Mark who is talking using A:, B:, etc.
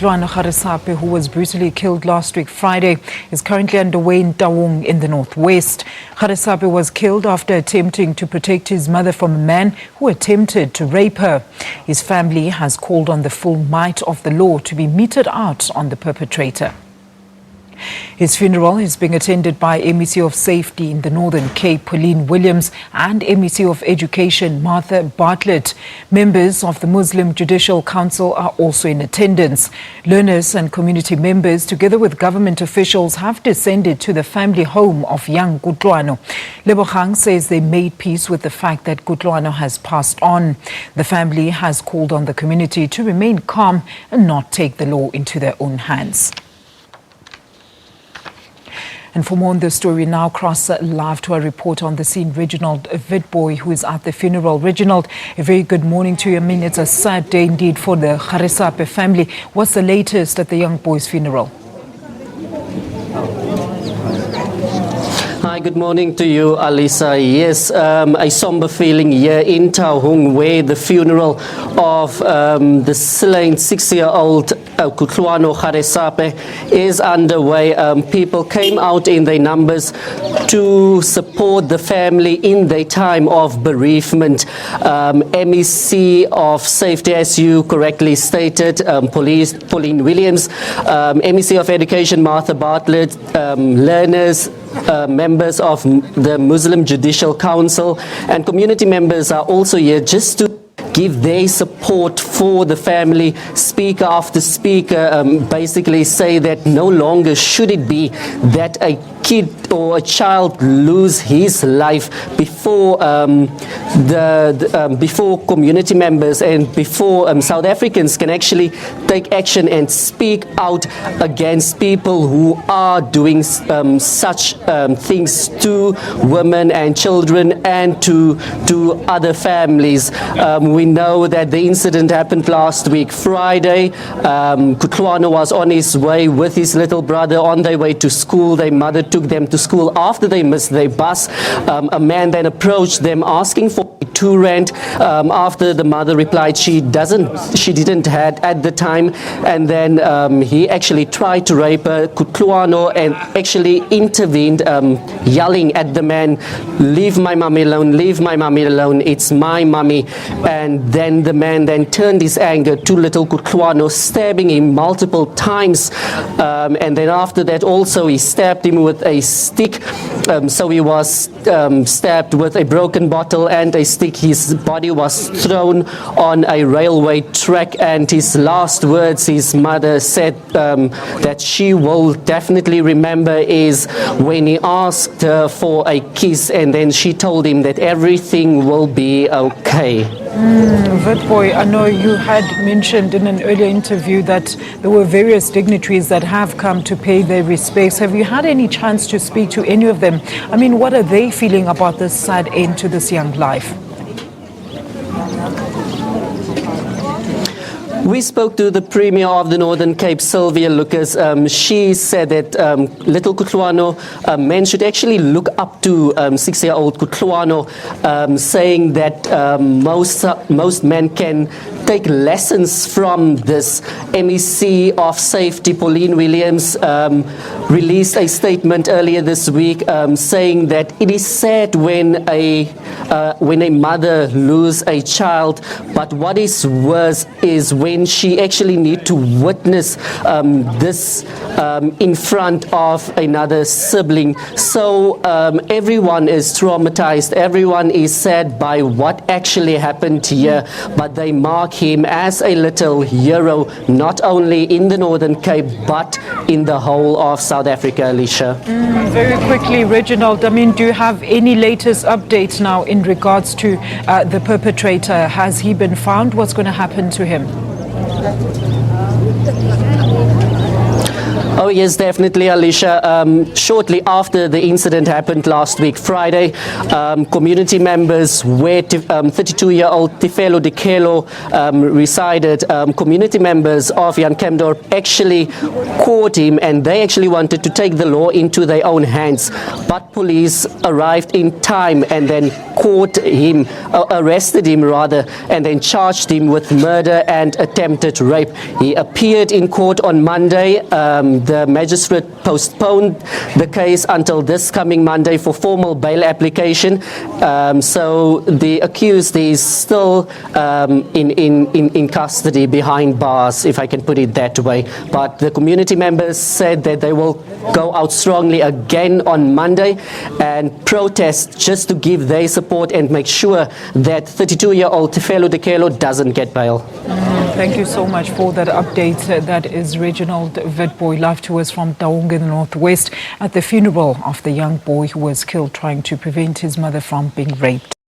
A: Kutlwano Garesape, who was brutally killed last week Friday, is currently underway in Taung in the northwest. Garesape was killed after attempting to protect his mother from a man who attempted to rape her. His family has called on the full might of the law to be meted out on the perpetrator. His funeral is being attended by MEC of Safety in the Northern Cape, Pauline Williams, and MEC of Education, Martha Bartlett. Members of the Muslim Judicial Council are also in attendance. Learners and community members, together with government officials, have descended to the family home of young Kutlwano. Lebogang says they made peace with the fact that Kutlwano has passed on. The family has called on the community to remain calm and not take the law into their own hands. And for more on this story, now cross live to our reporter on the scene, Reginald Witbooi, who is at the funeral. Reginald, a very good morning to you. I mean, it's a sad day indeed for the Garesape family. What's the latest at the young boy's funeral?
B: Hi, good morning to you, Alisa. Yes, a somber feeling here in Taung, where the funeral of the slain 6-year-old Kutlwano Garesape is underway. People came out in their numbers to support the family in their time of bereavement. MEC of Safety, as you correctly stated, Pauline Williams, MEC of Education, Martha Bartlett, learners, members of the Muslim Judicial Council and community members are also here just to give their support for the family. Speaker after speaker basically say that no longer should it be that a kid or a child lose his life before before community members and before South Africans can actually take action and speak out against people who are doing such things to women and children and to other families. We know that the incident happened last week Friday. Kutlwano was on his way with his little brother on their way to school. Their mother took them to school. After they missed their bus, a man then approached them asking for R2. After the mother replied she didn't have at the time, and then he actually tried to rape her. Kutlwano and actually intervened, yelling at the man, "Leave my mommy alone, leave my mommy alone, it's my mommy." And then the man then turned his anger to little Kutlwano, stabbing him multiple times, and then after that also he stabbed him with a stick. So he was stabbed with a broken bottle and a stick. His body was thrown on a railway track, and his last words, his mother said that she will definitely remember, is when he asked her for a kiss, and then she told him that everything will be okay.
A: Witbooi, I know you had mentioned in an earlier interview that there were various dignitaries that have come to pay their respects. Have you had any chance to speak to any of them? I mean, what are they feeling about this sad end to this young life?
B: We spoke to the Premier of the Northern Cape, Sylvia Lucas. She said that little Kutlwano, men should actually look up to 6-year-old Kutlwano, saying that most men can take lessons from this. MEC of Safety, Pauline Williams, released a statement earlier this week saying that it is sad when a mother loses a child, but what is worse is when she actually need to witness this in front of another sibling. So everyone is traumatized, everyone is sad by what actually happened here, but they mark him as a little hero, not only in the Northern Cape, but in the whole of South Africa, Alicia.
A: Very quickly, Reginald, I mean, do you have any latest updates now in regards to the perpetrator? Has he been found? What's going to happen to him?
B: Oh yes, definitely, Alicia. Shortly after the incident happened last week, Friday, community members where 32-year-old Tifelo Dikelo resided, community members of Jan Kempdorp actually caught him, and they actually wanted to take the law into their own hands. But police arrived in time and then caught him, arrested him rather, and then charged him with murder and attempted rape. He appeared in court on Monday. The magistrate postponed the case until this coming Monday for formal bail application. So the accused is still in custody behind bars, if I can put it that way. But the community members said that they will go out strongly again on Monday and protest just to give their support and make sure that 32-year-old Tifelo Dikelo doesn't get bail.
A: Thank you so much for that update. That is Reginald Witbooi, live to us from Taung in the northwest at the funeral of the young boy who was killed trying to prevent his mother from being raped.